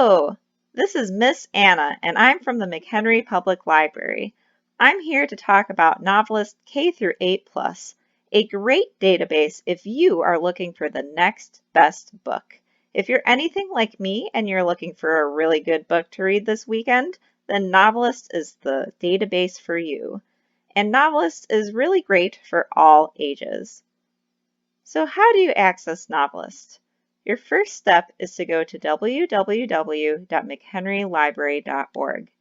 Hello, this is Miss Anna, and I'm from the McHenry Public Library. I'm here to talk about NoveList K-8 Plus, a great database if you are looking for the next best book. If you're anything like me and you're looking for a really good book to read this weekend, then NoveList is the database for you. And NoveList is really great for all ages. So how do you access NoveList? Your first step is to go to www.mchenrylibrary.org.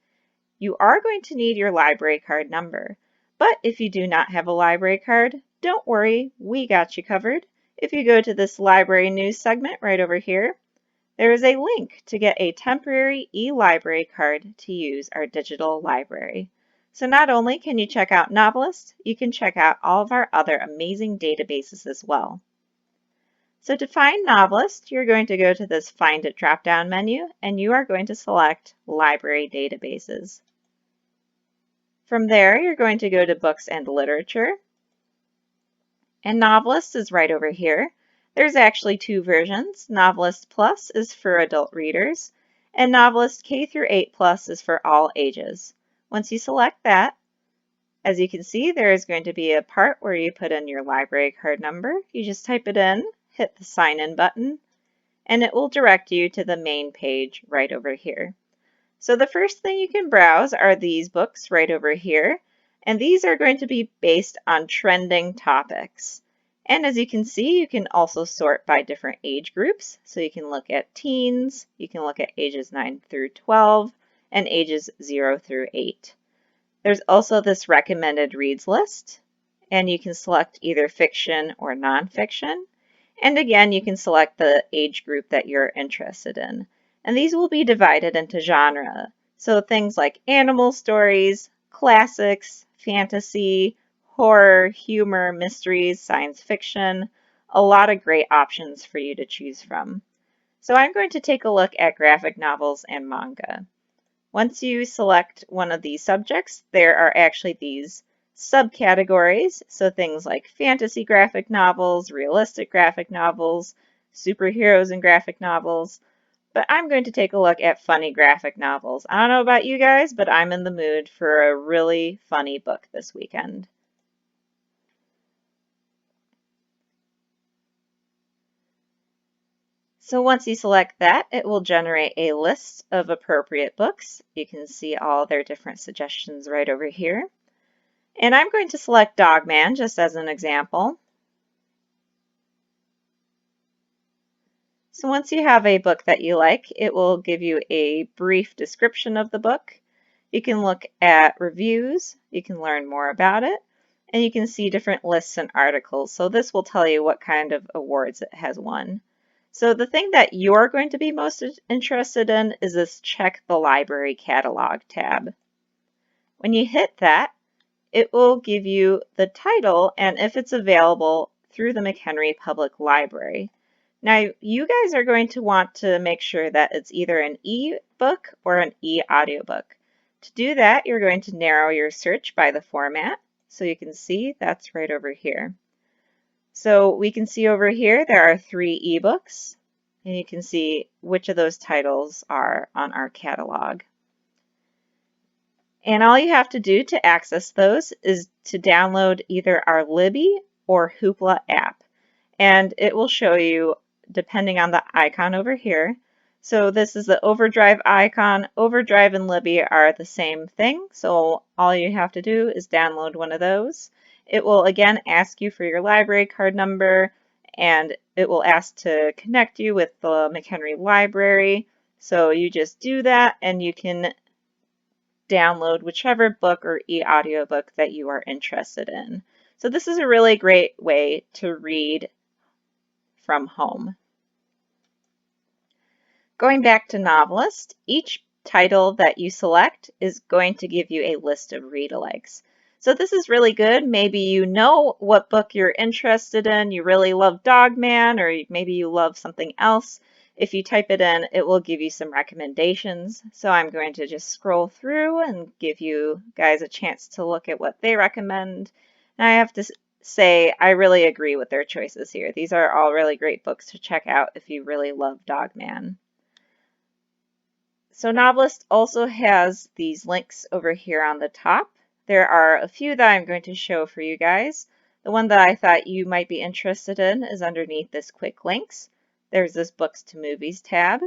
You are going to need your library card number, but if you do not have a library card, don't worry, we got you covered. If you go to this library news segment right over here, there is a link to get a temporary e-library card to use our digital library. So not only can you check out NoveList, you can check out all of our other amazing databases as well. So to find NoveList, you're going to go to this Find It drop-down menu, and you are going to select Library Databases. From there, you're going to go to Books and Literature, and NoveList is right over here. There's actually two versions. NoveList Plus is for adult readers, and NoveList K-8 Plus is for all ages. Once you select that, as you can see, there is going to be a part where you put in your library card number. You just type it in, hit the sign in button, and it will direct you to the main page right over here. So the first thing you can browse are these books right over here, and these are going to be based on trending topics. And as you can see, you can also sort by different age groups. So you can look at teens, you can look at ages 9 through 12, and ages 0 through 8. There's also this recommended reads list, and you can select either fiction or nonfiction. And again, you can select the age group that you're interested in. And these will be divided into genre. So things like animal stories, classics, fantasy, horror, humor, mysteries, science fiction, a lot of great options for you to choose from. So I'm going to take a look at graphic novels and manga. Once you select one of these subjects, there are actually these subcategories, so things like fantasy graphic novels, realistic graphic novels, superheroes and graphic novels, but I'm going to take a look at funny graphic novels. I don't know about you guys, but I'm in the mood for a really funny book this weekend. So once you select that, it will generate a list of appropriate books. You can see all their different suggestions right over here. And I'm going to select Dogman just as an example. So once you have a book that you like, it will give you a brief description of the book. You can look at reviews, you can learn more about it, and you can see different lists and articles. So this will tell you what kind of awards it has won. So the thing that you're going to be most interested in is this Check the Library Catalog tab. When you hit that, it will give you the title and if it's available through the McHenry Public Library. Now, you guys are going to want to make sure that it's either an e-book or an e-audiobook. To do that, you're going to narrow your search by the format. So you can see that's right over here. So we can see over here there are 3 ebooks, and you can see which of those titles are on our catalog. And all you have to do to access those is to download either our Libby or Hoopla app. And it will show you, depending on the icon over here. So this is the Overdrive icon. Overdrive and Libby are the same thing. So all you have to do is download one of those. It will again ask you for your library card number, and it will ask to connect you with the McHenry Library. So you just do that and you can download whichever book or e-audiobook that you are interested in. So this is a really great way to read from home. Going back to NoveList, each title that you select is going to give you a list of read-alikes. So this is really good. Maybe you know what book you're interested in. You really love Dogman, or maybe you love something else. If you type it in, it will give you some recommendations. So I'm going to just scroll through and give you guys a chance to look at what they recommend. And I have to say, I really agree with their choices here. These are all really great books to check out if you really love Dogman. So NoveList also has these links over here on the top. There are a few that I'm going to show for you guys. The one that I thought you might be interested in is underneath this quick links. There's this books to movies tab.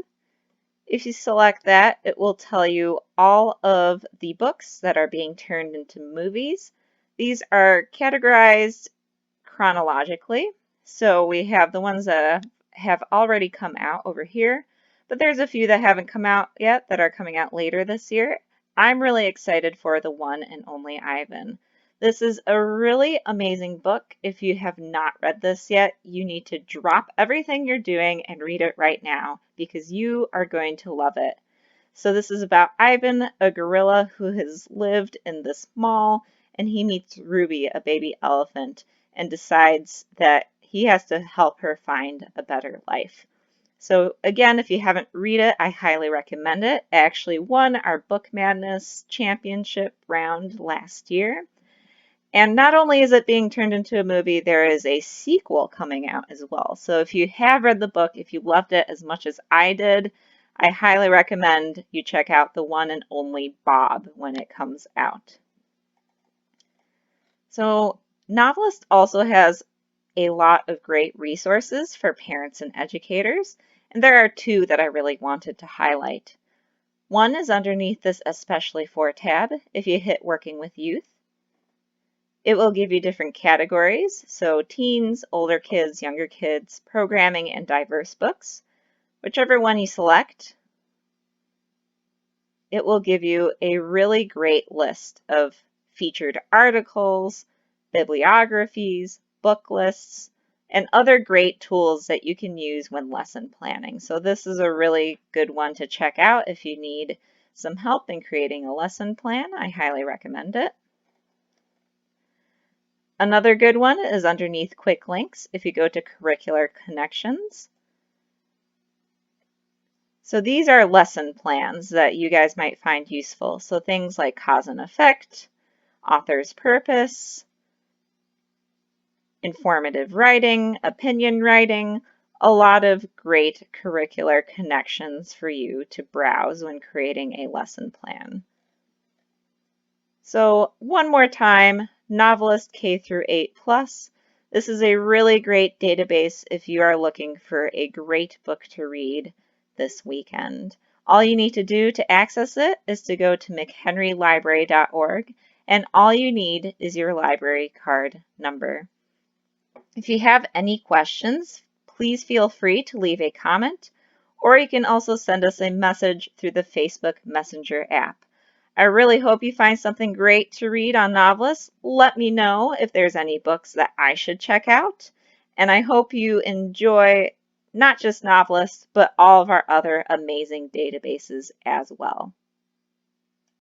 If you select that, it will tell you all of the books that are being turned into movies. These are categorized chronologically. So we have the ones that have already come out over here, but there's a few that haven't come out yet that are coming out later this year. I'm really excited for The One and Only Ivan. This is a really amazing book. If you have not read this yet, you need to drop everything you're doing and read it right now because you are going to love it. So this is about Ivan, a gorilla who has lived in this mall, and he meets Ruby, a baby elephant, and decides that he has to help her find a better life. So again, if you haven't read it, I highly recommend it. It actually won our Book Madness Championship round last year. And not only is it being turned into a movie, there is a sequel coming out as well. So if you have read the book, if you loved it as much as I did, I highly recommend you check out The One and Only Bob when it comes out. So NoveList also has a lot of great resources for parents and educators, and there are two that I really wanted to highlight. One is underneath this Especially For tab. If you hit Working with Youth, it will give you different categories, so teens, older kids, younger kids, programming, and diverse books. Whichever one you select, it will give you a really great list of featured articles, bibliographies, book lists, and other great tools that you can use when lesson planning. So this is a really good one to check out if you need some help in creating a lesson plan. I highly recommend it. Another good one is underneath quick links if you go to curricular connections. So these are lesson plans that you guys might find useful. So things like cause and effect, author's purpose, informative writing, opinion writing, a lot of great curricular connections for you to browse when creating a lesson plan. So one more time, NoveList K-8 Plus. This is a really great database if you are looking for a great book to read this weekend. All you need to do to access it is to go to mchenrylibrary.org, and all you need is your library card number. If you have any questions, please feel free to leave a comment, or you can also send us a message through the Facebook Messenger app. I really hope you find something great to read on NoveList. Let me know if there's any books that I should check out. And I hope you enjoy not just NoveList, but all of our other amazing databases as well.